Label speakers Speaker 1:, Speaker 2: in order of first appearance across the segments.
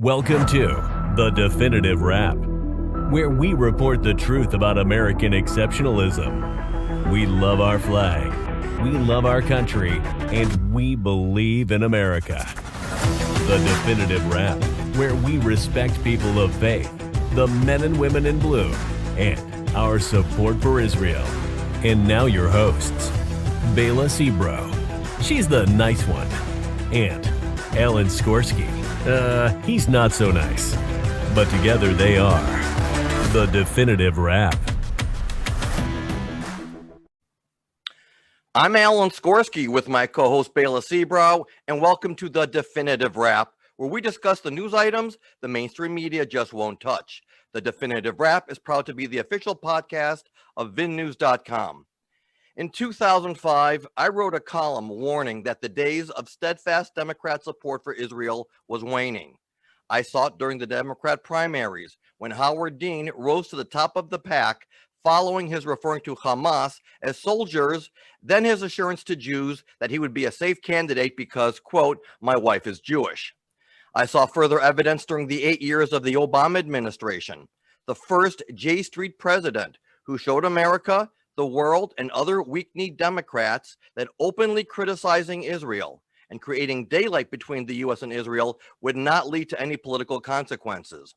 Speaker 1: Welcome to The Definitive Wrap, where we report the truth about American exceptionalism. We love our flag, we love our country, and we believe in America. The Definitive Wrap, where we respect people of faith, the men and women in blue, and our support for Israel. And now your hosts, Bela Sebro, she's the nice one, and Alan Skorsky. He's not so nice. But together they are The Definitive Wrap.
Speaker 2: I'm Alan Skorsky with my co-host Bela Sebro, and welcome to The Definitive Wrap, where we discuss the news items the mainstream media just won't touch. The Definitive Wrap is proud to be the official podcast of VinNews.com. In 2005, I wrote a column warning that the days of steadfast Democrat support for Israel was waning. I saw it during the Democrat primaries when Howard Dean rose to the top of the pack following his referring to Hamas as soldiers, then his assurance to Jews that he would be a safe candidate because, quote, my wife is Jewish. I saw further evidence during the 8 years of the Obama administration, the first J Street president who showed America, the world, and other weak-kneed Democrats that openly criticizing Israel and creating daylight between the U.S. and Israel would not lead to any political consequences.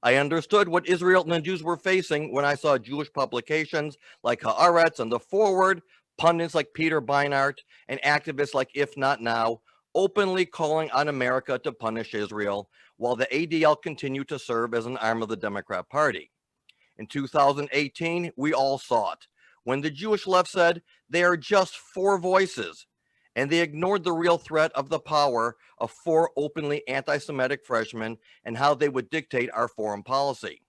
Speaker 2: I understood what Israel and the Jews were facing when I saw Jewish publications like Haaretz and The Forward, pundits like Peter Beinart, and activists like If Not Now, openly calling on America to punish Israel, while the ADL continued to serve as an arm of the Democrat Party. In 2018, we all saw it, when the Jewish left said they are just four voices, and they ignored the real threat of the power of four openly anti-Semitic freshmen and how they would dictate our foreign policy.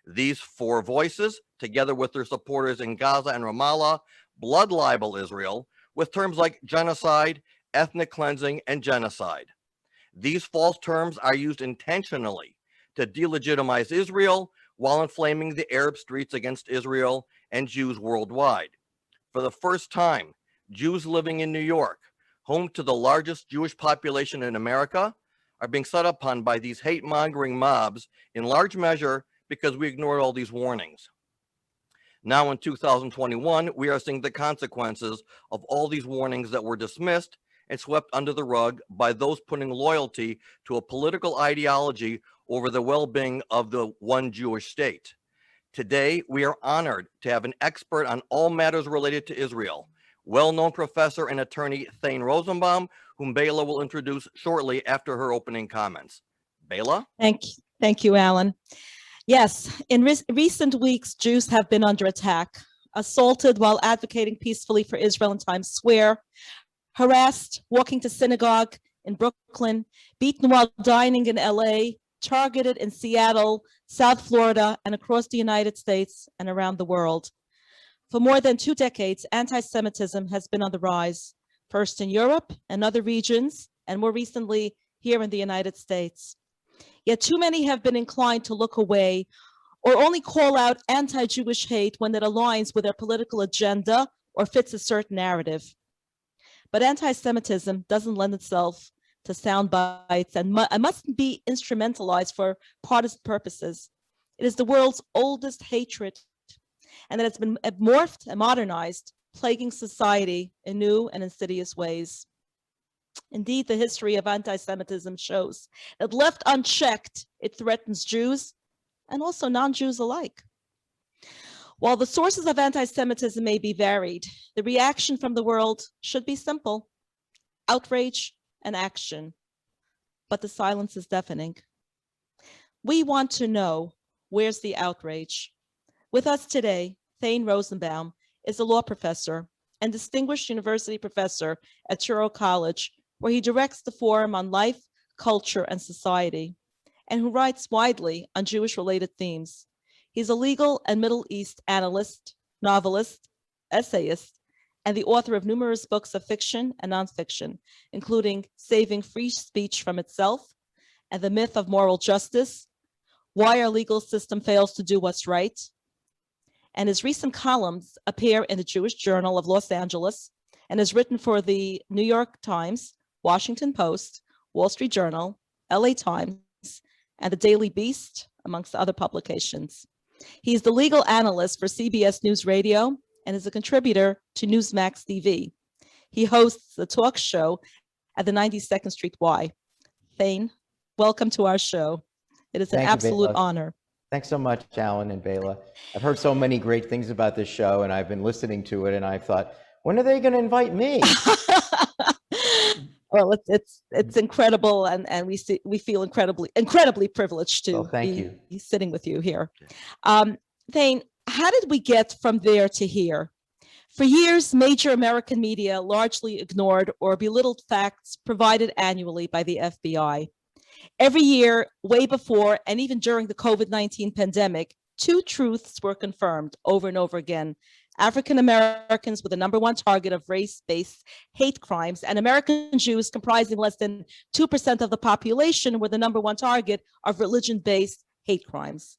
Speaker 2: These four voices, together with their supporters in Gaza and Ramallah, blood libel Israel with terms like genocide, ethnic cleansing, and genocide. These false terms are used intentionally to delegitimize Israel while inflaming the Arab streets against Israel and Jews worldwide. For the first time, Jews living in New York, home to the largest Jewish population in America, are being set upon by these hate-mongering mobs in large measure because we ignored all these warnings. Now in 2021, we are seeing the consequences of all these warnings that were dismissed and swept under the rug by those putting loyalty to a political ideology over the well-being of the one Jewish state. Today, we are honored to have an expert on all matters related to Israel, well-known professor and attorney Thane Rosenbaum, whom Bela will introduce shortly after her opening comments. Bela?
Speaker 3: Thank you, Alan. Yes, in recent weeks, Jews have been under attack, assaulted while advocating peacefully for Israel in Times Square, harassed walking to synagogue in Brooklyn, beaten while dining in LA, targeted in Seattle, South Florida, and across the United States and around the world. For more than 2 decades, anti-Semitism has been on the rise, first in Europe and other regions, and more recently here in the United States. Yet too many have been inclined to look away or only call out anti-Jewish hate when it aligns with their political agenda or fits a certain narrative. But anti-Semitism doesn't lend itself to sound bites and mustn't be instrumentalized for partisan purposes. It is the world's oldest hatred, and that it's been morphed and modernized, plaguing society in new and insidious ways. Indeed, the history of anti-Semitism shows that left unchecked, it threatens Jews and also non-Jews alike. While the sources of anti-Semitism may be varied, the reaction from the world should be simple: outrage and action. But the silence is deafening. We want to know, where's the outrage? With us today, Thane Rosenbaum is a law professor and distinguished university professor at Touro College, where he directs the Forum on Life, Culture, and Society, and who writes widely on Jewish-related themes. He's a legal and Middle East analyst, novelist, essayist, and the author of numerous books of fiction and nonfiction, including Saving Free Speech from Itself and The Myth of Moral Justice, Why Our Legal System Fails to Do What's Right. And his recent columns appear in the Jewish Journal of Los Angeles and has written for the New York Times, Washington Post, Wall Street Journal, LA Times, and The Daily Beast, amongst other publications. He's the legal analyst for CBS News Radio and is a contributor to Newsmax TV. He hosts the talk show at the 92nd Street Y. Thane, welcome to our show. It is an absolute honor.
Speaker 4: Thanks so much, Alan and Bela. I've heard so many great things about this show, and I've been listening to it, and I thought, when are they going to invite me?
Speaker 3: Well, it's incredible, and we feel incredibly privileged to be sitting with you here. Thane, how did we get from there to here? For years, major American media largely ignored or belittled facts provided annually by the FBI. Every year, way before and even during the COVID-19 pandemic, two truths were confirmed over and over again. African Americans were the #1 target of race-based hate crimes, and American Jews, comprising less than 2% of the population, were the #1 target of religion-based hate crimes.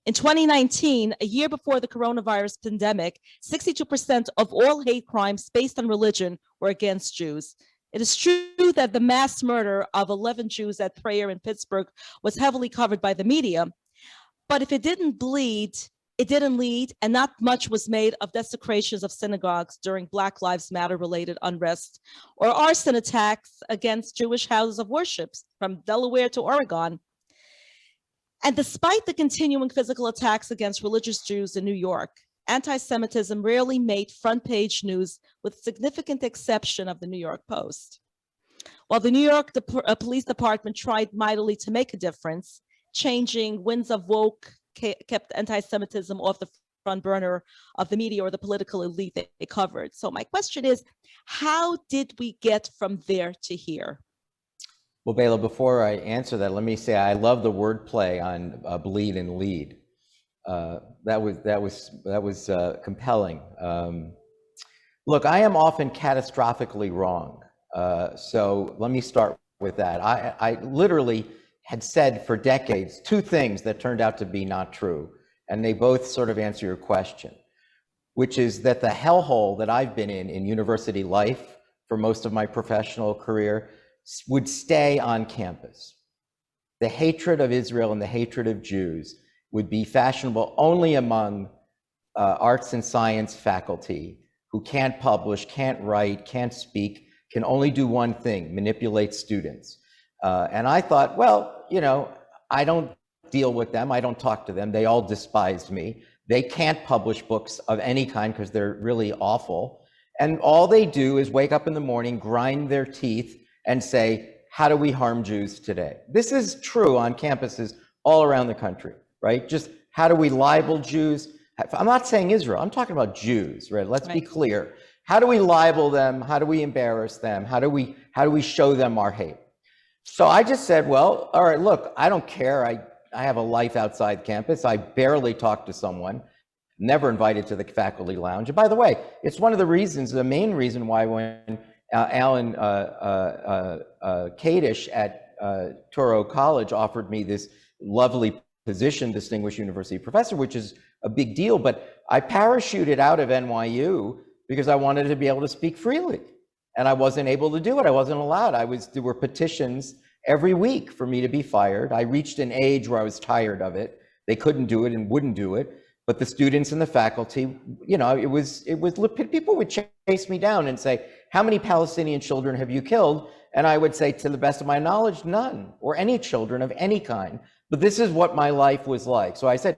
Speaker 3: In 2019, a year before the coronavirus pandemic, 62% of all hate crimes based on religion were against Jews. It is true that the mass murder of 11 Jews at Theyre in Pittsburgh was heavily covered by the media, but if it didn't bleed, it didn't lead, and not much was made of desecrations of synagogues during Black Lives Matter related unrest or arson attacks against Jewish houses of worship from Delaware to Oregon. And despite the continuing physical attacks against religious Jews in New York, anti-Semitism rarely made front page news, with significant exception of the New York Post. While the New York Police Department tried mightily to make a difference, changing winds of woke kept anti-Semitism off the front burner of the media or the political elite they covered. So my question is, how did we get from there to here?
Speaker 4: Well, Bela, before I answer that, let me say I love the wordplay on bleed and lead. That was compelling. Look, I am often catastrophically wrong. So let me start with that. I literally had said for decades two things that turned out to be not true, and they both sort of answer your question, which is that the hellhole that I've been in university life for most of my professional career would stay on campus. The hatred of Israel and the hatred of Jews would be fashionable only among arts and science faculty who can't publish, can't write, can't speak, can only do one thing: manipulate students. And I thought, well, you know, I don't deal with them. I don't talk to them. They all despise me. They can't publish books of any kind because they're really awful. And all they do is wake up in the morning, grind their teeth, and say, how do we harm Jews today? This is true on campuses all around the country, right? Just how do we libel Jews? I'm not saying Israel, I'm talking about Jews, right? Let's be clear. How do we libel them? How do we embarrass them? How do we show them our hate? So I just said, well, all right, look, I don't care. I have a life outside campus. I barely talk to someone, never invited to the faculty lounge. And by the way, it's one of the reasons, the main reason why when Alan Kadish at Touro College offered me this lovely position, distinguished university professor, which is a big deal, but I parachuted out of NYU because I wanted to be able to speak freely. And I wasn't able to do it. I wasn't allowed. There were petitions every week for me to be fired. I reached an age where I was tired of it. They couldn't do it and wouldn't do it. But the students and the faculty, you know, it was people would chase me down and say, how many Palestinian children have you killed? And I would say, to the best of my knowledge, none, or any children of any kind. But this is what my life was like. So I said,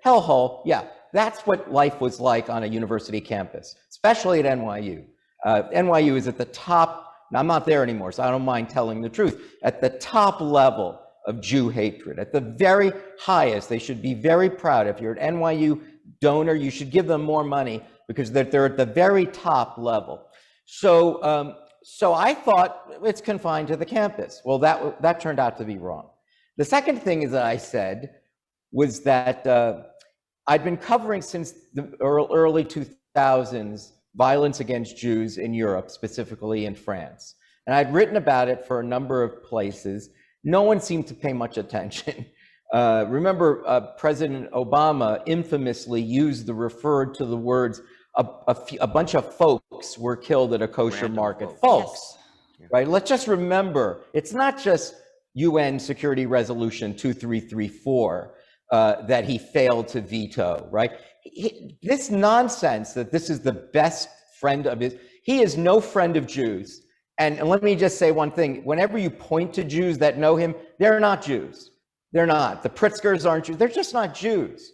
Speaker 4: hellhole, yeah, that's what life was like on a university campus, especially at NYU. NYU is at the top, now I'm not there anymore, so I don't mind telling the truth, at the top level of Jew hatred, at the very highest. They should be very proud. If you're an NYU donor, you should give them more money because they're at the very top level. So, so I thought it's confined to the campus. Well, that turned out to be wrong. The second thing is that I said was that I'd been covering since the early 2000s violence against Jews in Europe, specifically in France. And I'd written about it for a number of places. No one seemed to pay much attention. Remember, President Obama infamously referred to the words, a bunch of folks were killed at a kosher market. Folks, yes. Right? Let's just remember, it's not just UN Security Resolution 2334 that he failed to veto, right? This nonsense that this is the best friend of his, he is no friend of Jews. And let me just say one thing. Whenever you point to Jews that know him, they're not Jews. They're not. The Pritzkers aren't Jews. They're just not Jews.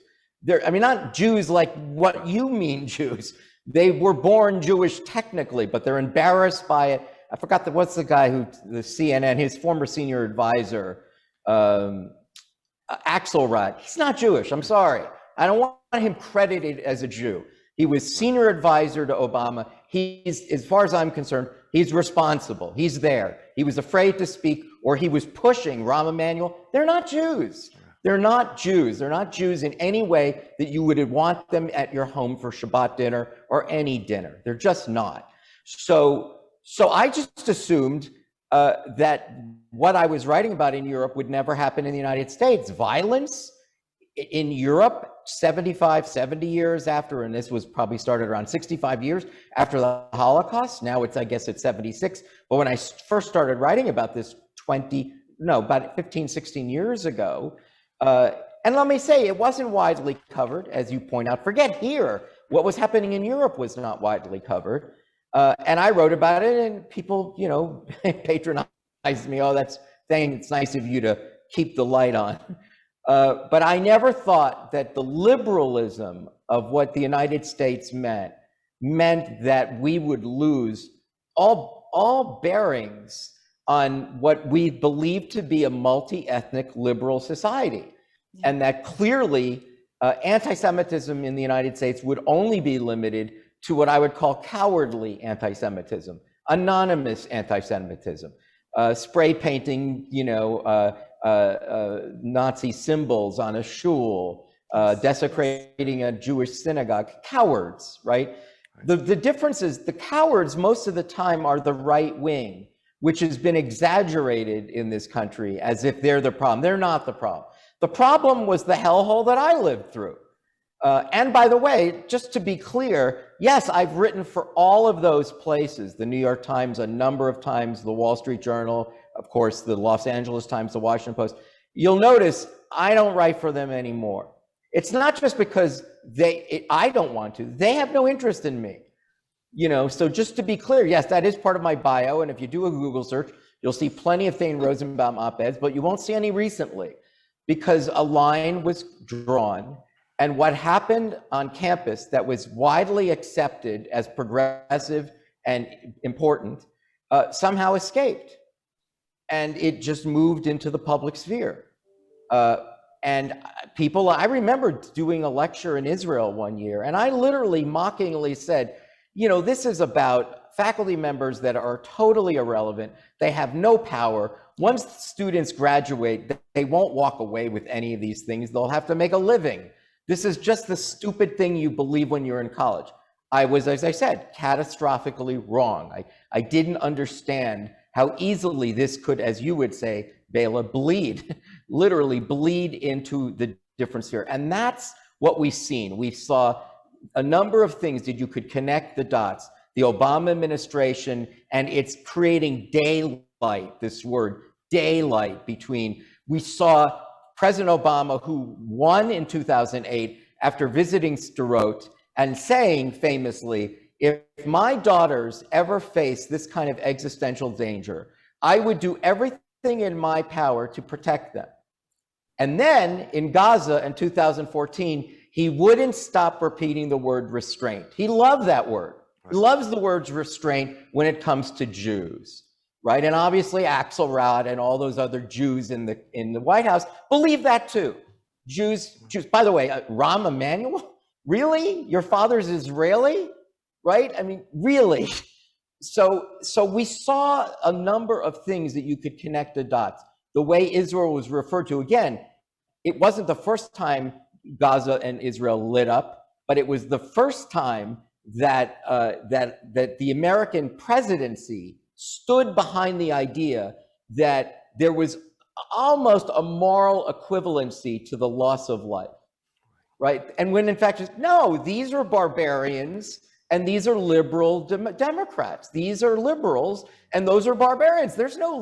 Speaker 4: I mean, not Jews like what you mean Jews. They were born Jewish technically, but they're embarrassed by it. I forgot what's the guy who, the CNN, his former senior advisor, Axelrod. He's not Jewish. I'm sorry. I don't want him credited as a Jew. He was senior advisor to Obama. He's, as far as I'm concerned, he's responsible. He's there. He was afraid to speak, or he was pushing Rahm Emanuel. They're not Jews. They're not Jews. They're not Jews in any way that you would want them at your home for Shabbat dinner or any dinner. They're just not. So I just assumed that what I was writing about in Europe would never happen in the United States. Violence in Europe, 70 years after, and this was probably started around 65 years after the Holocaust. Now it's, I guess it's 76. But when I first started writing about this about 15, 16 years ago, and let me say, it wasn't widely covered, as you point out. Forget here, what was happening in Europe was not widely covered. And I wrote about it, and people, patronized me. Oh, that's Thane, it's nice of you to keep the light on. But I never thought that the liberalism of what the United States meant that we would lose all bearings on what we believed to be a multi-ethnic liberal society. And that clearly anti-Semitism in the United States would only be limited to what I would call cowardly anti-Semitism, anonymous anti-Semitism, spray painting, Nazi symbols on a shul, desecrating a Jewish synagogue, cowards, right? The difference is the cowards most of the time are the right wing, which has been exaggerated in this country as if they're the problem. They're not the problem. The problem was the hellhole that I lived through. And by the way, just to be clear, yes, I've written for all of those places, the New York Times a number of times, the Wall Street Journal, of course, the Los Angeles Times, the Washington Post. You'll notice I don't write for them anymore. It's not just because I don't want to, they have no interest in me. So just to be clear, yes, that is part of my bio. And if you do a Google search, you'll see plenty of Thane Rosenbaum op-eds, but you won't see any recently because a line was drawn. And what happened on campus that was widely accepted as progressive and important somehow escaped. And it just moved into the public sphere. And people, I remember doing a lecture in Israel one year, and I literally mockingly said, this is about faculty members that are totally irrelevant. They have no power. Once students graduate, they won't walk away with any of these things. They'll have to make a living. This is just the stupid thing you believe when you're in college. I was, as I said, catastrophically wrong. I didn't understand how easily this could, as you would say, Bela, bleed, literally bleed into the different sphere. And that's what we've seen. We saw a number of things that you could connect the dots. The Obama administration, and it's creating daylight, this word, daylight between, we saw President Obama, who won in 2008 after visiting Sderot and saying famously, if my daughters ever face this kind of existential danger, I would do everything in my power to protect them. And then in Gaza in 2014, he wouldn't stop repeating the word restraint. He loved that word. He loves the word restraint when it comes to Jews, right? And obviously Axelrod and all those other Jews in the White House believe that too. Jews. By the way, Rahm Emanuel, really? Your father's Israeli, right? I mean, really? So we saw a number of things that you could connect the dots. The way Israel was referred to, again, it wasn't the first time Gaza and Israel lit up, but it was the first time that the American presidency stood behind the idea that there was almost a moral equivalency to the loss of life, right? And when in fact, no, these are barbarians and these are liberal Democrats. These are liberals, and those are barbarians. There's no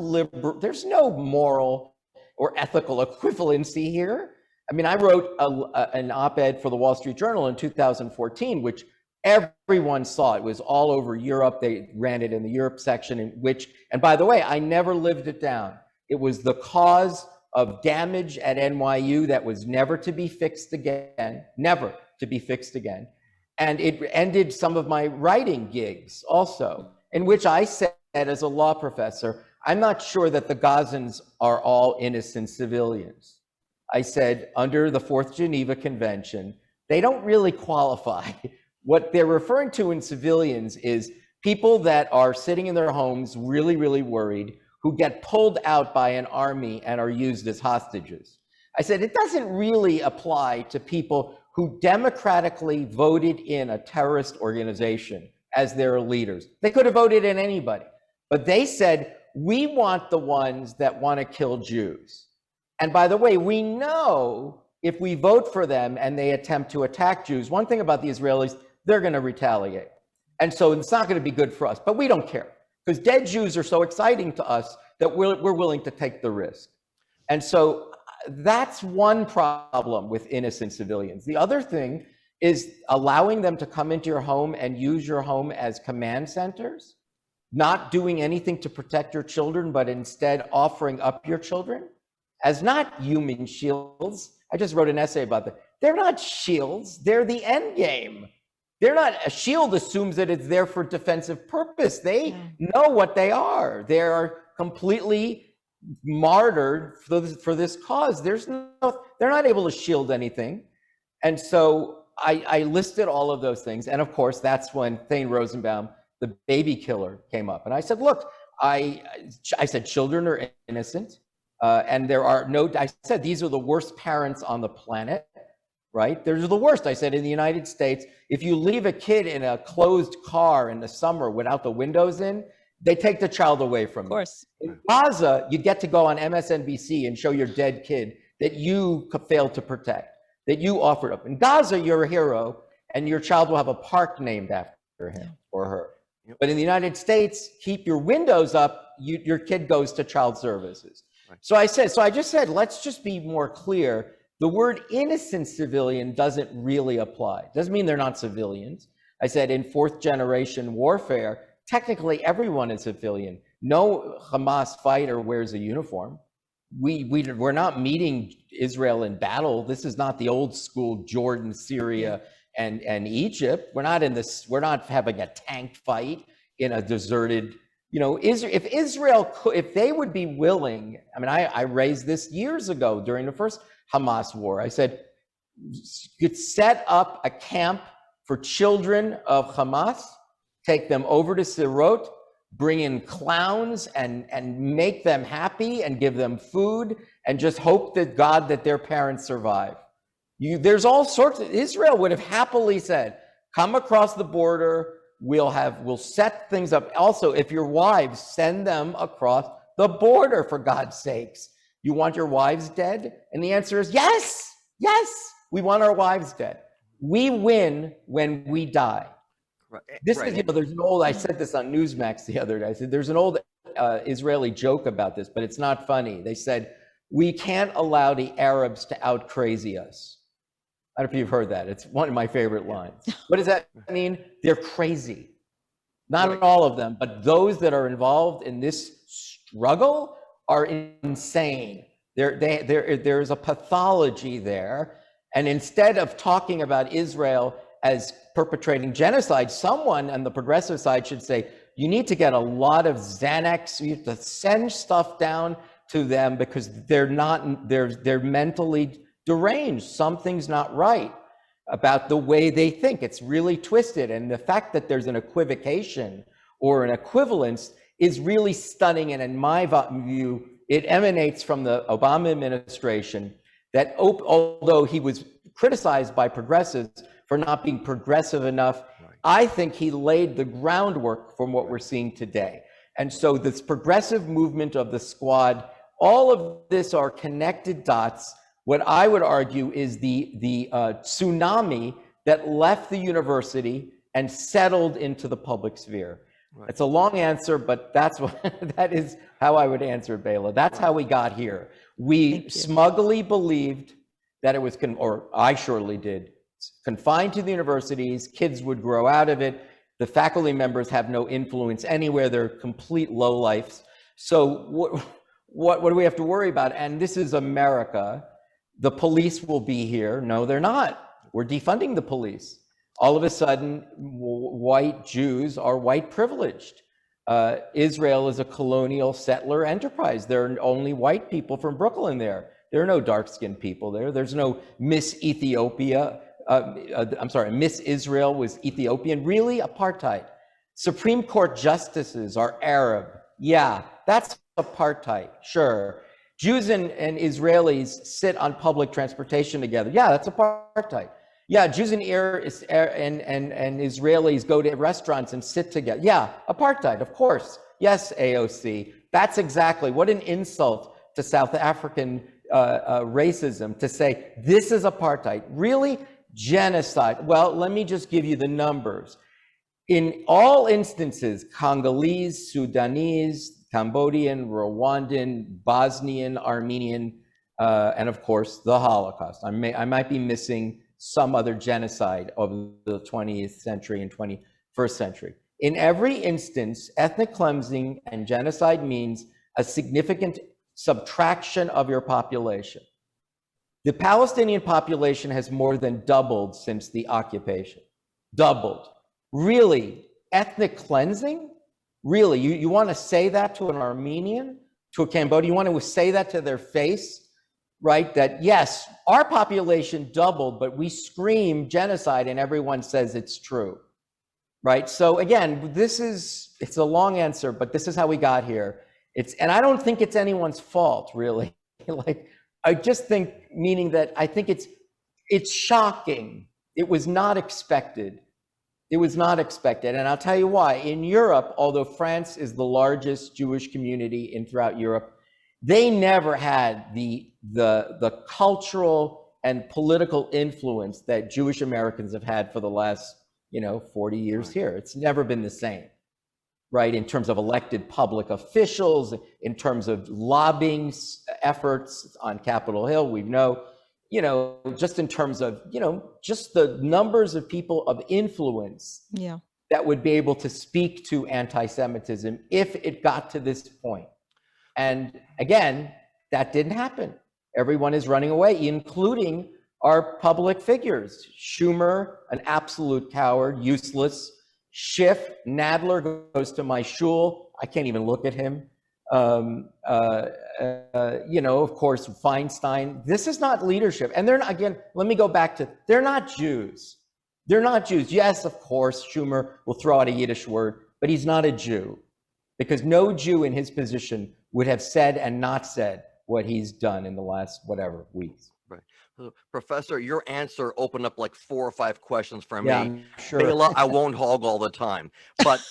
Speaker 4: moral or ethical equivalency here. I mean, I wrote an op-ed for the Wall Street Journal in 2014, which everyone saw. It was all over Europe. They ran it in the Europe section, in which, and by the way, I never lived it down. It was the cause of damage at NYU that was never to be fixed again, never to be fixed again. And it ended some of my writing gigs also, in which I said, as a law professor, I'm not sure that the Gazans are all innocent civilians. I said, under the Fourth Geneva Convention, they don't really qualify. What they're referring to in civilians is people that are sitting in their homes really, really worried, who get pulled out by an army and are used as hostages. I said, it doesn't really apply to people who democratically voted in a terrorist organization as their leaders. They could have voted in anybody, but they said, we want the ones that want to kill Jews. And by the way, we know if we vote for them and they attempt to attack Jews, one thing about the Israelis, they're going to retaliate. And so it's not going to be good for us, but we don't care, because dead Jews are so exciting to us that we're willing to take the risk. And so that's one problem with innocent civilians. The other thing is allowing them to come into your home and use your home as command centers, not doing anything to protect your children, but instead offering up your children as not human shields. I just wrote an essay about that. They're not shields, they're the end game. They're not, a shield assumes that it's there for defensive purpose. They know what they are. They are completely martyred for this cause. They're not able to shield anything. And so I listed all of those things. And of course, that's when Thane Rosenbaum, the baby killer, came up. And I said, look, I said, children are innocent. And there are no, I said, these are the worst parents on the planet, right? They're the worst. I said, in the United States, if you leave a kid in a closed car in the summer without the windows in, they take the child away from you. Of course. In Gaza, you get to go on MSNBC and show your dead kid that you failed to protect, that you offered up. In Gaza, you're a hero, and your child will have a park named after him or her. But in the United States, keep your windows up, your kid goes to child services. So I just said, let's just be more clear. The word innocent civilian doesn't really apply. It doesn't mean they're not civilians. I said in fourth generation warfare, technically everyone is civilian. No Hamas fighter wears a uniform. We're not meeting Israel in battle. This is not the old school Jordan, Syria, and Egypt. We're not having a tank fight in a deserted, if they would be willing, I mean, I raised this years ago during the first Hamas war. I said, you'd set up a camp for children of Hamas, take them over to Sderot, bring in clowns and make them happy and give them food and just hope that God that their parents survive. There's all sorts of, Israel would have happily said, come across the border, we'll set things up. Also, if your wives, send them across the border, for God's sakes. You want your wives dead? And the answer is yes, we want our wives dead. We win when we die. Right. This is, there's an old, I said this on Newsmax the other day. I said, there's an old Israeli joke about this, but it's not funny. They said, we can't allow the Arabs to out crazy us. I don't know if you've heard that. It's one of my favorite lines. What does that mean? They're crazy. Not all of them, but those that are involved in this struggle are insane. There's a pathology there. And instead of talking about Israel as perpetrating genocide, someone on the progressive side should say, you need to get a lot of Xanax, you have to send stuff down to them because they're mentally deranged. Something's not right about the way they think. It's really twisted. And the fact that there's an equivocation or an equivalence is really stunning. And in my view, it emanates from the Obama administration that although he was criticized by progressives for not being progressive enough, I think he laid the groundwork for what we're seeing today. And so this progressive movement of the squad, all of this are connected dots. What I would argue is the tsunami that left the university and settled into the public sphere.
Speaker 2: Right.
Speaker 4: It's a long answer, but that's what that is how I would answer it, Bela. That's how we got here. We smugly believed that it was, or I surely did, confined to the universities. Kids would grow out of it. The faculty members have no influence anywhere. They're complete lowlifes. So what do we have to worry about? And this is America. The police will be here. No, they're not. We're defunding the police. All of a sudden, white Jews are white privileged. Israel is a colonial settler enterprise. There are only white people from Brooklyn there. There are no dark-skinned people there. There's no Miss Ethiopia. Miss Israel was Ethiopian. Really? Apartheid. Supreme Court justices are Arab. Yeah, that's apartheid. Sure. Jews and Israelis sit on public transportation together. Yeah, that's apartheid. Yeah, Jews and Israelis go to restaurants and sit together. Yeah, apartheid, of course. Yes, AOC. That's exactly what an insult to South African racism to say this is apartheid. Really? Genocide. Well, let me just give you the numbers. In all instances, Congolese, Sudanese, Cambodian, Rwandan, Bosnian, Armenian, and of course, the Holocaust. I might be missing some other genocide of the 20th century and 21st century. In every instance, ethnic cleansing and genocide means a significant subtraction of your population. The Palestinian population has more than doubled since the occupation. Doubled. Really? Ethnic cleansing? Really? You want to say that to an Armenian, to a Cambodian? You want to say that to their face? Right? That yes, our population doubled, but we scream genocide and everyone says it's true. Right? So again, it's a long answer, but this is how we got here. And I don't think it's anyone's fault, really. Like, I just think, meaning that I think it's shocking. It was not expected. It was not expected. And I'll tell you why. In Europe, although France is the largest Jewish community throughout Europe, they never had the cultural and political influence that Jewish Americans have had for the last, 40 years here. It's never been the same, right? In terms of elected public officials, in terms of lobbying efforts on Capitol Hill, we know, just in terms of, just the numbers of people of influence that would be able to speak to anti-Semitism if it got to this point. And again, that didn't happen. Everyone is running away, including our public figures. Schumer, an absolute coward, useless. Schiff, Nadler goes to my shul. I can't even look at him. Of course, Feinstein. This is not leadership. And they're not, again, let me go back to, they're not Jews. They're not Jews. Yes, of course, Schumer will throw out a Yiddish word, but he's not a Jew. Because no Jew in his position would have said and not said what he's done in the last, weeks.
Speaker 2: Right. So, Professor, your answer opened up like 4 or 5 questions for me.
Speaker 4: I'm sure.
Speaker 2: Bela, I won't hog all the time. But,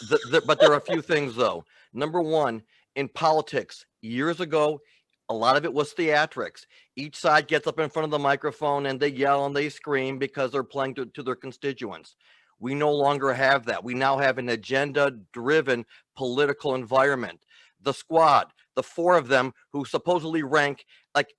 Speaker 2: but there are a few things, though. Number one, in politics, years ago, a lot of it was theatrics. Each side gets up in front of the microphone and they yell and they scream because they're playing to their constituents. We no longer have that. We now have an agenda-driven political environment. The Squad, the 4 of them who supposedly rank like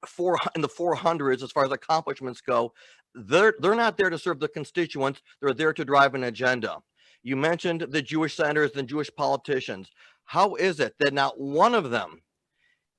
Speaker 2: in the 400s as far as accomplishments go, they're not there to serve the constituents. They're there to drive an agenda. You mentioned the Jewish senators and Jewish politicians. How is it that not one of them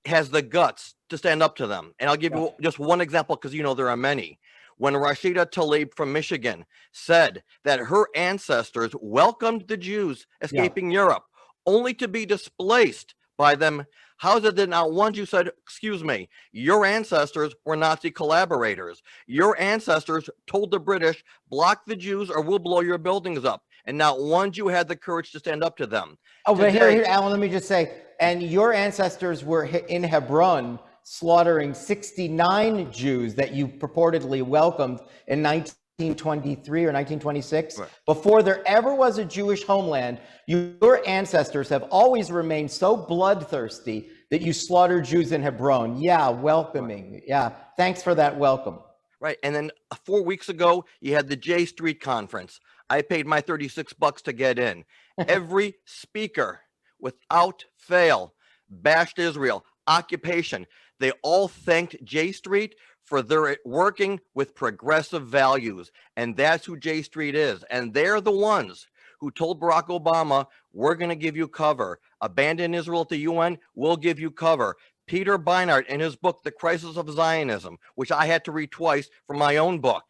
Speaker 2: has the guts to stand up to them? And I'll give you just one example because there are many. When Rashida Tlaib from Michigan said that her ancestors welcomed the Jews escaping Europe only to be displaced by them, how is it that not one Jew said, excuse me, your ancestors were Nazi collaborators. Your ancestors told the British, block the Jews or we'll blow your buildings up. And not one Jew had the courage to stand up to them.
Speaker 4: Oh, but here, Alan, let me just say, and your ancestors were in Hebron slaughtering 69 Jews that you purportedly welcomed in 1923 or 1926. Right. Before there ever was a Jewish homeland, your ancestors have always remained so bloodthirsty that you slaughtered Jews in Hebron. Yeah, welcoming. Right. Yeah, thanks for that welcome.
Speaker 2: Right, and then 4 weeks ago, you had the J Street Conference. I paid my $36 to get in. Every speaker, without fail, bashed Israel, occupation. They all thanked J Street for their working with progressive values. And that's who J Street is. And they're the ones who told Barack Obama, we're going to give you cover. Abandon Israel at the UN, we'll give you cover. Peter Beinart, in his book, The Crisis of Zionism, which I had to read twice from my own book,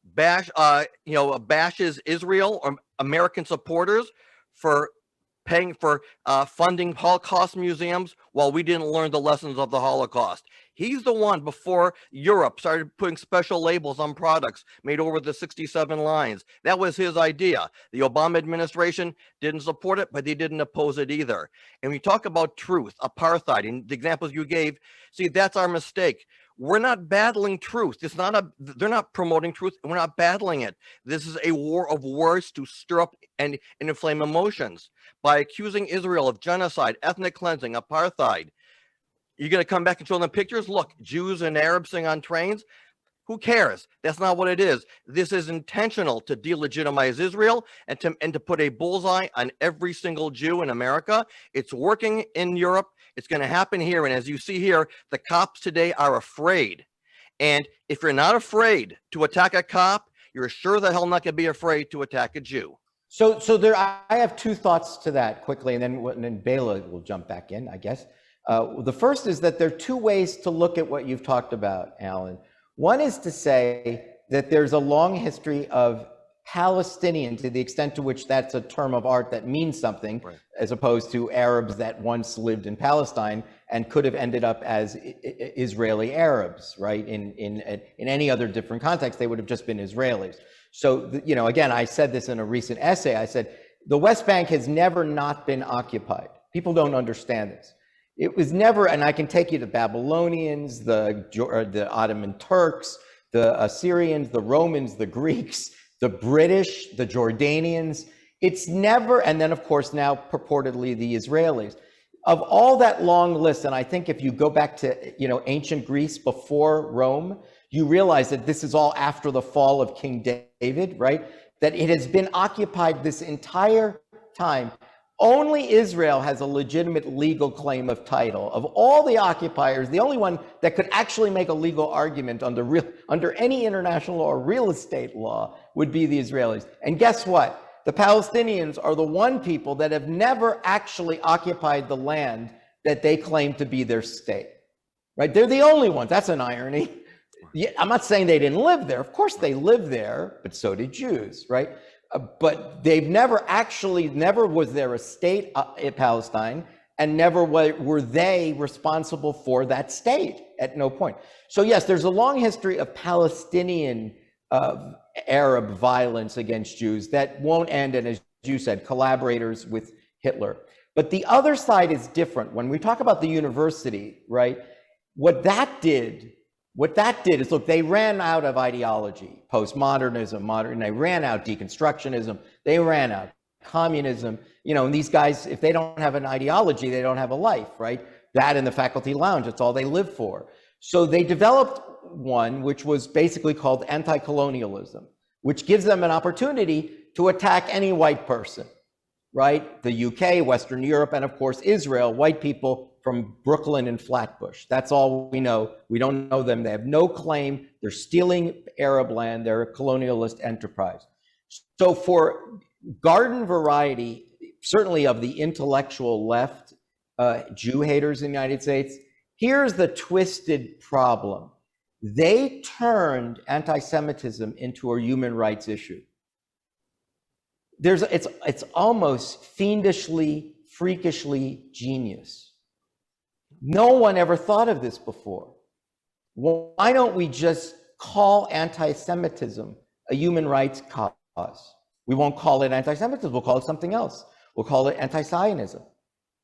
Speaker 2: bashes Israel or American supporters for paying for funding Holocaust museums while we didn't learn the lessons of the Holocaust. He's the one before Europe started putting special labels on products made over the 67 lines. That was his idea. The Obama administration didn't support it, but they didn't oppose it either. And we talk about truth, apartheid, and the examples you gave, see, that's our mistake. We're not battling truth. They're not promoting truth. We're not battling it. This is a war of words to stir up and inflame emotions. By accusing Israel of genocide, ethnic cleansing, apartheid, you're going to come back and show them pictures? Look, Jews and Arabs sing on trains. Who cares? That's not what it is. This is intentional to delegitimize Israel and to put a bullseye on every single Jew in America. It's working in Europe. It's going to happen here. And as you see here, the cops today are afraid. And if you're not afraid to attack a cop, you're sure the hell not going to be afraid to attack a Jew.
Speaker 4: So there, I have two thoughts to that quickly, and then Bela will jump back in, I guess. The first is that there are two ways to look at what you've talked about, Alan. One is to say that there's a long history of Palestinian, to the extent to which that's a term of art that means something, right, as opposed to Arabs that once lived in Palestine and could have ended up as Israeli Arabs, right? In any other different context, they would have just been Israelis. So, again, I said this in a recent essay. I said, the West Bank has never not been occupied. People don't understand this. It was never, and I can take you to Babylonians, the Ottoman Turks, the Assyrians, the Romans, the Greeks, the British, the Jordanians. It's never, and then of course now purportedly the Israelis. Of all that long list, and I think if you go back to ancient Greece before Rome, you realize that this is all after the fall of King David, right? That it has been occupied this entire time. Only Israel has a legitimate legal claim of title. Of all the occupiers, the only one that could actually make a legal argument under any international or real estate law would be the Israelis. And guess what? The Palestinians are the one people that have never actually occupied the land that they claim to be their state, right? They're the only ones. That's an irony. Yeah, I'm not saying they didn't live there. Of course they lived there, but so did Jews, right? But they've never was there a state in Palestine, and never were they responsible for that state at no point. So yes, there's a long history of Palestinian Arab violence against Jews that won't end, and as you said, collaborators with Hitler. But the other side is different. When we talk about the university, right, what that did is, look, they ran out of ideology, postmodernism, they ran out deconstructionism, they ran out communism. And these guys, if they don't have an ideology, they don't have a life, right? That and the faculty lounge, that's all they live for. So they developed one which was basically called anti-colonialism, which gives them an opportunity to attack any white person, right? The UK, Western Europe, and of course Israel, white people from Brooklyn and Flatbush. That's all we know. We don't know them. They have no claim. They're stealing Arab land. They're a colonialist enterprise. So for garden variety, certainly of the intellectual left, Jew haters in the United States, here's the twisted problem. They turned anti-Semitism into a human rights issue. It's almost fiendishly, freakishly genius. No one ever thought of this before. Why don't we just call anti-Semitism a human rights cause? We won't call it anti-Semitism, we'll call it something else. We'll call it anti-Zionism.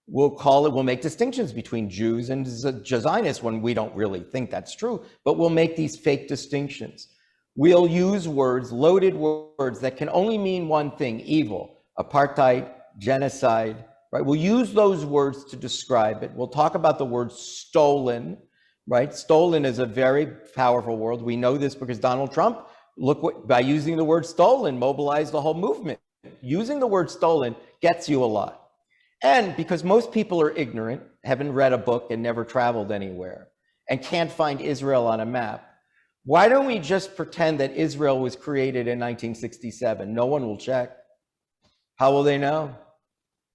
Speaker 4: We'll make distinctions between Jews and Zionists when we don't really think that's true, but we'll make these fake distinctions. We'll use words, loaded words that can only mean one thing: evil, apartheid, genocide, right? We'll use those words to describe it. We'll talk about the word stolen, right? Stolen is a very powerful word. We know this because Donald Trump Look what, by using the word stolen, mobilized the whole movement. Using the word stolen gets you a lot. And because most people are ignorant, haven't read a book and never traveled anywhere, and can't find Israel on a map, why don't we just pretend that Israel was created in 1967? No one will check. How will they know?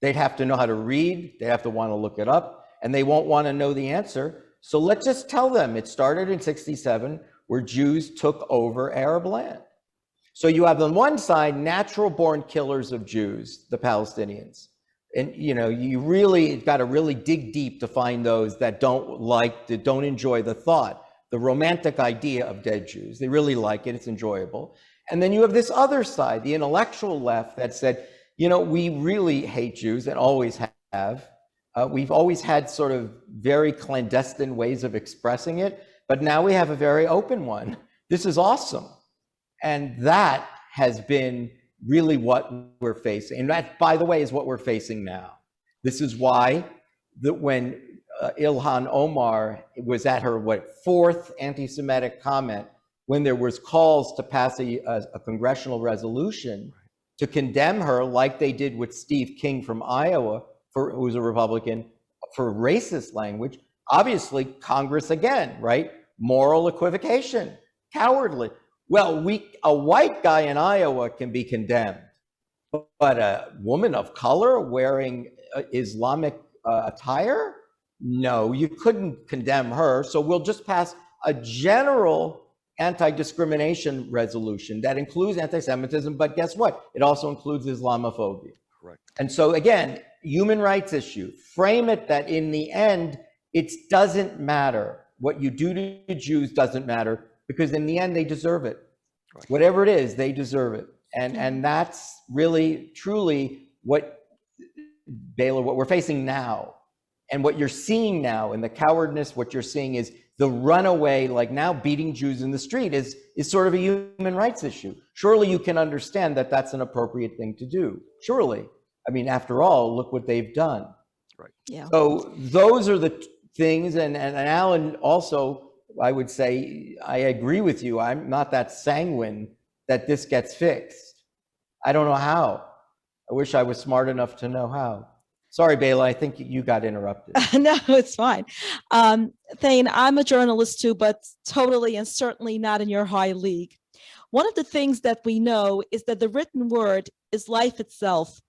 Speaker 4: They'd have to know how to read, they have to want to look it up, and they won't want to know the answer. So let's just tell them it started in 67, where Jews took over Arab land. So you have on one side natural born killers of Jews, the Palestinians. And you really got to really dig deep to find those that don't enjoy the thought, the romantic idea of dead Jews. They really like it, it's enjoyable. And then you have this other side, the intellectual left, that said, we really hate Jews and always have. We've always had sort of very clandestine ways of expressing it, but now we have a very open one. This is awesome. And that has been really what we're facing. And that, by the way, is what we're facing now. This is why when Ilhan Omar was at her, fourth anti-Semitic comment, when there was calls to pass a congressional resolution to condemn her, like they did with Steve King from Iowa, who was a Republican, for racist language. Obviously, Congress again, right? Moral equivocation, cowardly. Well, a white guy in Iowa can be condemned, but a woman of color wearing Islamic attire? No, you couldn't condemn her. So we'll just pass a general anti-discrimination resolution that includes anti-Semitism, but guess what? It also includes Islamophobia.
Speaker 2: Correct.
Speaker 4: And so again, human rights issue, frame it that in the end, it doesn't matter. What you do to Jews doesn't matter, because in the end, they deserve it. Right. Whatever it is, they deserve it. And that's really, truly what, Baylor, what we're facing now. And what you're seeing now in the cowardness, what you're seeing is the runaway, like now beating Jews in the street is sort of a human rights issue. Surely you can understand that that's an appropriate thing to do. Surely. I mean, after all, look what they've done.
Speaker 2: Right.
Speaker 4: Yeah. So those are the things. And Alan, also, I would say, I agree with you. I'm not that sanguine that this gets fixed. I don't know how. I wish I was smart enough to know how. Sorry, Bayla, I think you got interrupted.
Speaker 3: No, it's fine. Thane, I'm a journalist too, but totally and certainly not in your high league. One of the things that we know is that the written word is life itself.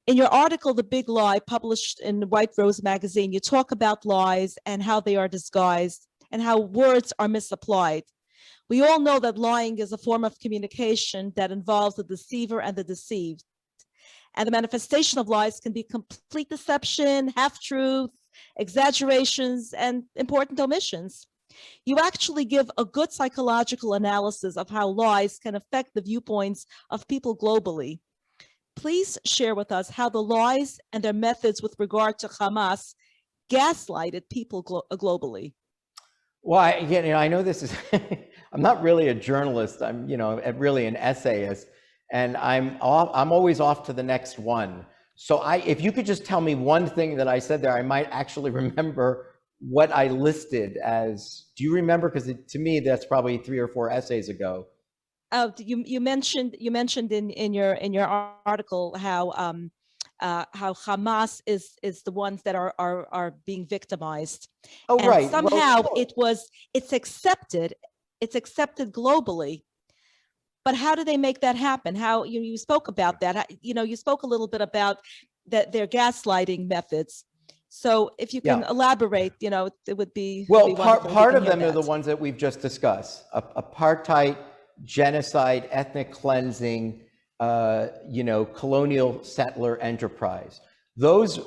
Speaker 3: In your article, The Big Lie, published in White Rose magazine, you talk about lies and how they are disguised and how words are misapplied. We all know that lying is a form of communication that involves the deceiver and the deceived. And the manifestation of lies can be complete deception, half-truth, exaggerations, and important omissions. You actually give a good psychological analysis of how lies can affect the viewpoints of people globally. Please share with us how the lies and their methods with regard to Hamas gaslighted people globally.
Speaker 4: Well, I know this is, I'm not really a journalist, I'm really an essayist. And I'm always off to the next one. So if you could just tell me one thing that I said there, I might actually remember what I listed as. Do you remember? Because to me, that's probably 3 or 4 essays ago.
Speaker 3: You mentioned in your article how Hamas is the ones that are being victimized.
Speaker 4: Oh,
Speaker 3: and
Speaker 4: right.
Speaker 3: Somehow it's accepted globally. But how do they make that happen? How you spoke about that? You spoke a little bit about their gaslighting methods. So if you can elaborate, it would be
Speaker 4: well. Part of them are the ones that we've just discussed: apartheid, genocide, ethnic cleansing, colonial settler enterprise. Those,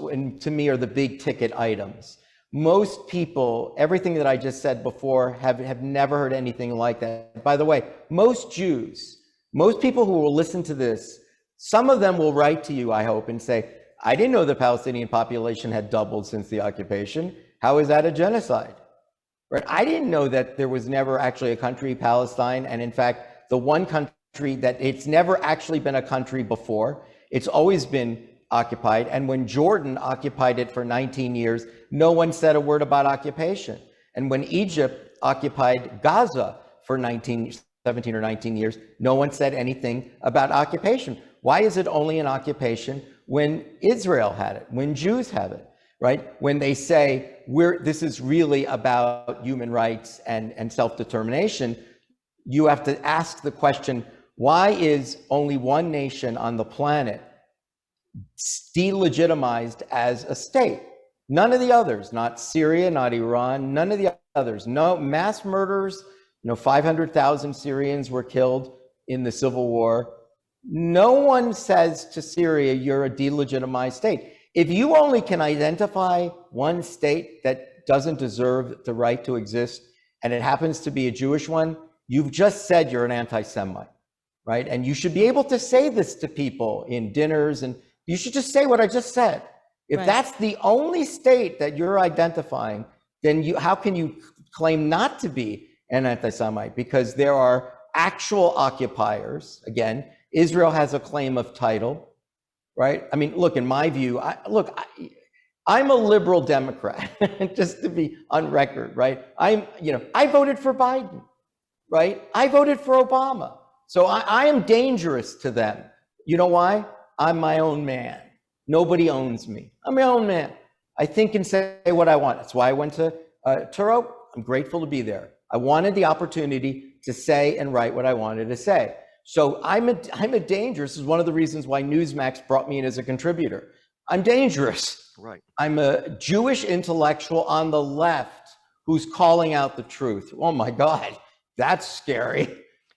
Speaker 4: to me, are the big ticket items. Most people, everything that I just said before, have never heard anything like that. By the way, most Jews, most people who will listen to this, some of them will write to you, I hope, and say, I didn't know the Palestinian population had doubled since the occupation. How is that a genocide? Right? I didn't know that there was never actually a country, Palestine, and in fact, the one country that it's never actually been a country before. It's always been occupied. And when Jordan occupied it for 19 years, no one said a word about occupation. And when Egypt occupied Gaza for 19 years, 17 or 19 years, no one said anything about occupation. Why is it only an occupation when Israel had it, when Jews have it, right? When they say, this is really about human rights and self-determination, you have to ask the question, why is only one nation on the planet delegitimized as a state? None of the others, not Syria, not Iran, none of the others. No mass murders, 500,000 Syrians were killed in the civil war. No one says to Syria, you're a delegitimized state. If you only can identify one state that doesn't deserve the right to exist, and it happens to be a Jewish one, you've just said you're an anti-Semite, right? And you should be able to say this to people in dinners, and you should just say what I just said. If that's the only state that you're identifying, then how can you claim not to be an anti-Semite? Because there are actual occupiers. Again, Israel has a claim of title, right? I mean, look, in my view, I'm a liberal Democrat, just to be on record, right? I voted for Biden, right? I voted for Obama. So I am dangerous to them. You know why? I'm my own man. Nobody owns me. I'm my own man. I think and say what I want. That's why I went to Touro. I'm grateful to be there. I wanted the opportunity to say and write what I wanted to say. So I'm a dangerous. This is one of the reasons why Newsmax brought me in as a contributor. I'm dangerous.
Speaker 2: Right.
Speaker 4: I'm a Jewish intellectual on the left who's calling out the truth. Oh my God, that's scary.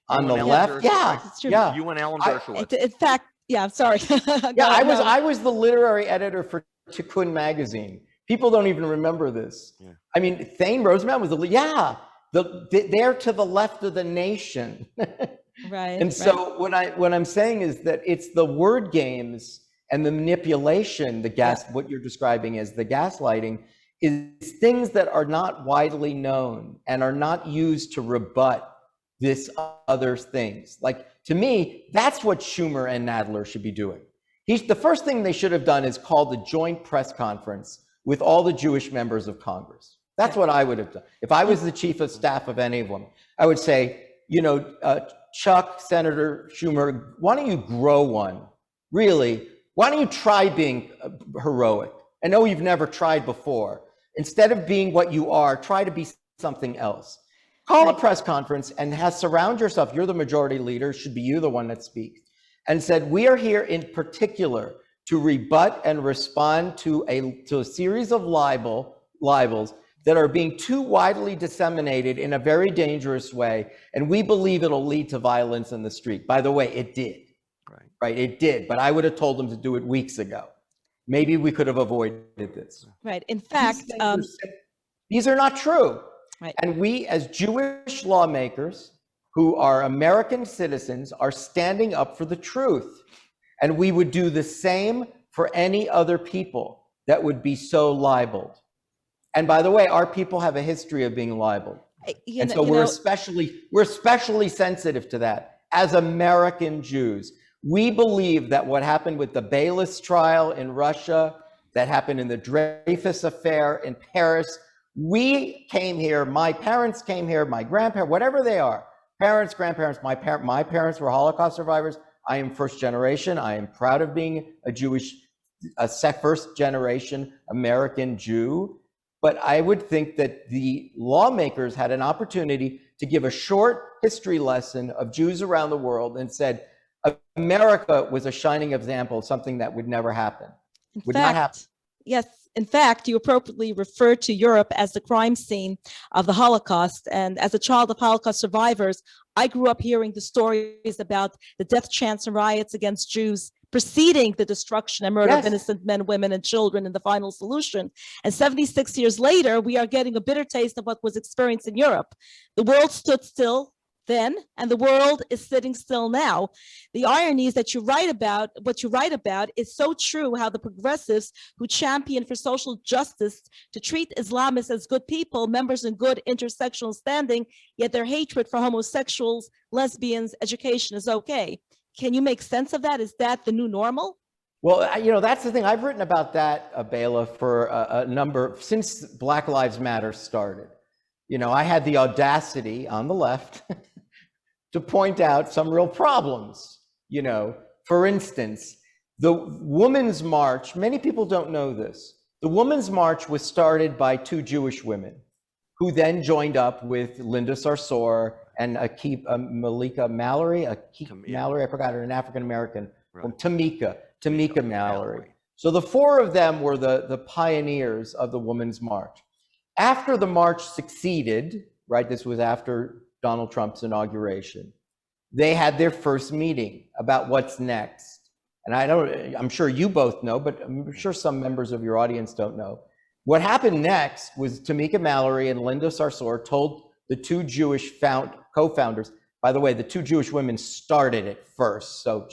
Speaker 4: On the left, yeah.
Speaker 2: You and Alan Dershowitz.
Speaker 3: In fact, yeah, sorry.
Speaker 4: I was the literary editor for Tikkun magazine. People don't even remember this. Yeah. I mean, Thane Rosenbaum was they're to the left of the nation.
Speaker 3: Right.
Speaker 4: And so what I'm saying is that it's the word games and the manipulation, what you're describing as the gaslighting, is things that are not widely known and are not used to rebut this other things. Like, to me, that's what Schumer and Nadler should be doing. The first thing they should have done is called the joint press conference with all the Jewish members of Congress. That's what I would have done. If I was the chief of staff of any of them, I would say, Chuck, Senator Schumer, why don't you grow one? Really, why don't you try being heroic? I know you've never tried before. Instead of being what you are, try to be something else. Call a press conference and surround yourself. You're the majority leader, should be you the one that speaks. And said, we are here in particular to rebut and respond to a series of libels that are being too widely disseminated in a very dangerous way. And we believe it'll lead to violence in the street. By the way, it did. Right, it did. But I would have told them to do it weeks ago. Maybe we could have avoided this.
Speaker 3: Right. In fact,
Speaker 4: these are not true.
Speaker 3: Right.
Speaker 4: And we, as Jewish lawmakers who are American citizens, are standing up for the truth. And we would do the same for any other people that would be so libeled. And by the way, our people have a history of being libeled. And so we're especially sensitive to that as American Jews. We believe that what happened with the Bayless trial in Russia, that happened in the Dreyfus affair in Paris, we came here, my parents came here, my grandparents, whatever they are, parents, grandparents, my parents were Holocaust survivors. I am first generation. I am proud of being a first generation American Jew. But I would think that the lawmakers had an opportunity to give a short history lesson of Jews around the world and said, America was a shining example of something that would never happen. Not happen.
Speaker 3: Yes. In fact, you appropriately referred to Europe as the crime scene of the Holocaust. And as a child of Holocaust survivors, I grew up hearing the stories about the death chants and riots against Jews preceding the destruction and murder of innocent men, women, and children in the final solution. And 76 years later, we are getting a bitter taste of what was experienced in Europe. The world stood still then, and the world is sitting still now. The irony is that what you write about is so true, how the progressives who champion for social justice to treat Islamists as good people, members in good intersectional standing, yet their hatred for homosexuals, lesbians, education is okay. Can you make sense of that? Is that the new normal?
Speaker 4: Well, that's the thing. I've written about that, Bela, for since Black Lives Matter started. I had the audacity on the left to point out some real problems. You know, for instance, the Women's March, many people don't know this. The Women's March was started by two Jewish women who then joined up with Linda Sarsour and Malika Mallory, Mallory, I forgot her, an African-American, from Tamika Mallory. So the four of them were the pioneers of the Women's March. After the march succeeded, right, this was after Donald Trump's inauguration, they had their first meeting about what's next. And I'm sure you both know, but I'm sure some members of your audience don't know. What happened next was Tamika Mallory and Linda Sarsour told the two Jewish co-founders, by the way, the two Jewish women started it first. So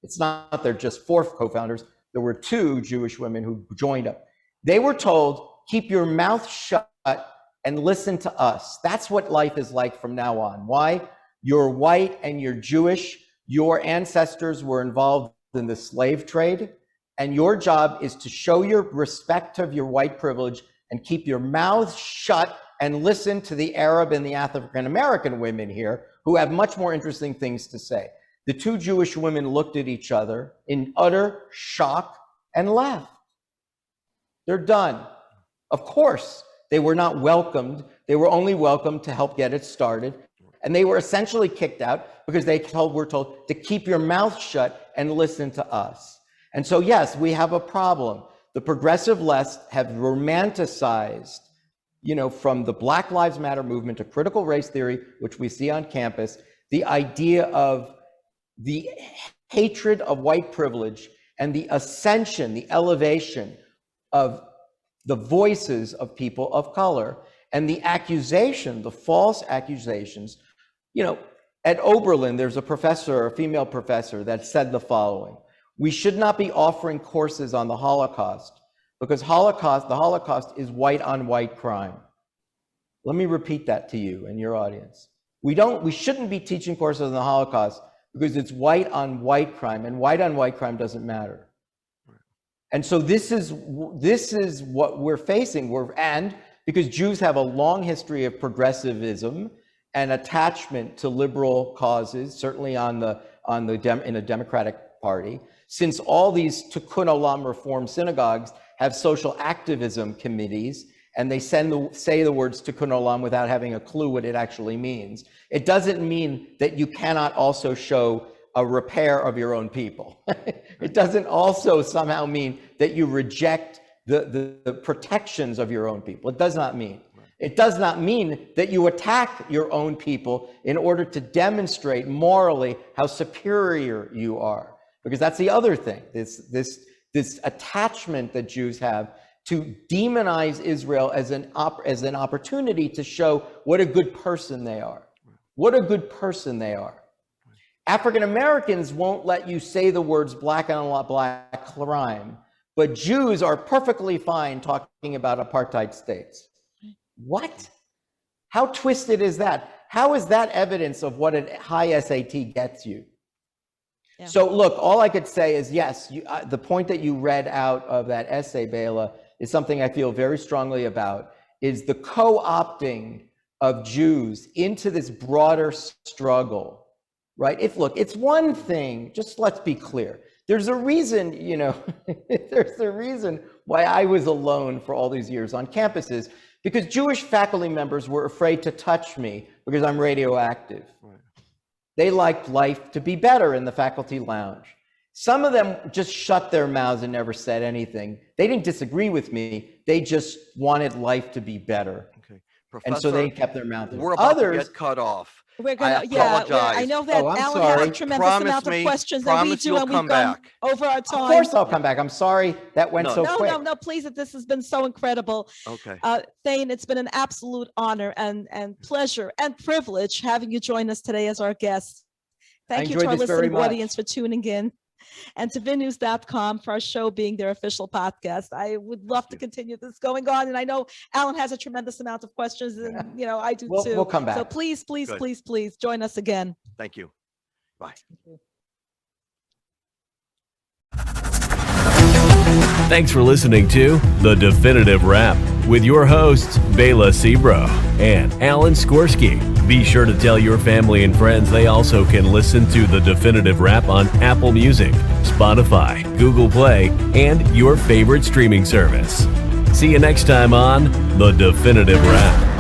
Speaker 4: it's not they're just four co-founders. There were two Jewish women who joined up. They were told, keep your mouth shut and listen to us. That's what life is like from now on. Why? You're white and you're Jewish. Your ancestors were involved in the slave trade. And your job is to show your respect of your white privilege and keep your mouth shut and listen to the Arab and the African-American women here who have much more interesting things to say. The two Jewish women looked at each other in utter shock and left. They're done. Of course, they were not welcomed. They were only welcomed to help get it started. And they were essentially kicked out because were told to keep your mouth shut and listen to us. And so, yes, we have a problem. The progressive left have romanticized, you know, from the Black Lives Matter movement to critical race theory, which we see on campus, the idea of the hatred of white privilege and the ascension, the elevation of the voices of people of color, and the accusation, the false accusations. You know, at Oberlin, there's a professor, a female professor, that said the following: we should not be offering courses on the Holocaust because the Holocaust is white on white crime. Let me repeat that to you and your audience. We shouldn't be teaching courses on the Holocaust because it's white on white crime, and white on white crime doesn't matter. And so this is what we're facing. And because Jews have a long history of progressivism and attachment to liberal causes, certainly in the Democratic Party, since all these Tikkun Olam Reform synagogues have social activism committees, and they say the words Tikkun Olam without having a clue what it actually means, it doesn't mean that you cannot also show a repair of your own people. It doesn't also somehow mean that you reject the protections of your own people. It does not mean. It does not mean that you attack your own people in order to demonstrate morally how superior you are. Because that's the other thing, this attachment that Jews have to demonize Israel as an opportunity to show what a good person they are. What a good person they are. African Americans won't let you say the words black on black crime, but Jews are perfectly fine talking about apartheid states. What? How twisted is that? How is that evidence of what a high SAT gets you? Yeah. So look, all I could say is yes, the point that you read out of that essay, Bela, is something I feel very strongly about, is the co-opting of Jews into this broader struggle. Right? It's one thing, just let's be clear. There's a reason, you know, there's a reason why I was alone for all these years on campuses, because Jewish faculty members were afraid to touch me because I'm radioactive. Right. They liked life to be better in the faculty lounge. Some of them just shut their mouths and never said anything. They didn't disagree with me. They just wanted life to be better. Okay. Professor, and so they kept their mouth.
Speaker 2: We're about to get cut off.
Speaker 3: We're gonna, I know that Alan has a tremendous amount of questions that we do, and we've gone over our time.
Speaker 4: Of course I'll come back. I'm sorry that went so quick.
Speaker 3: No, please, this has been so incredible.
Speaker 2: Okay.
Speaker 3: Thane, it's been an absolute honor and pleasure and privilege having you join us today as our guest. Thank you to our listening audience for tuning in, and to VinNews.com for our show being their official podcast. I would love to continue this going on, and I know Alan has a tremendous amount of questions, and you know I do too.
Speaker 4: We'll come back.
Speaker 3: So please join us again.
Speaker 2: Thank you. Bye.
Speaker 3: Thank you.
Speaker 1: Thanks for listening to The Definitive Wrap with your hosts, Bela Sebro and Alan Skorsky. Be sure to tell your family and friends they also can listen to The Definitive Wrap on Apple Music, Spotify, Google Play, and your favorite streaming service. See you next time on The Definitive Wrap.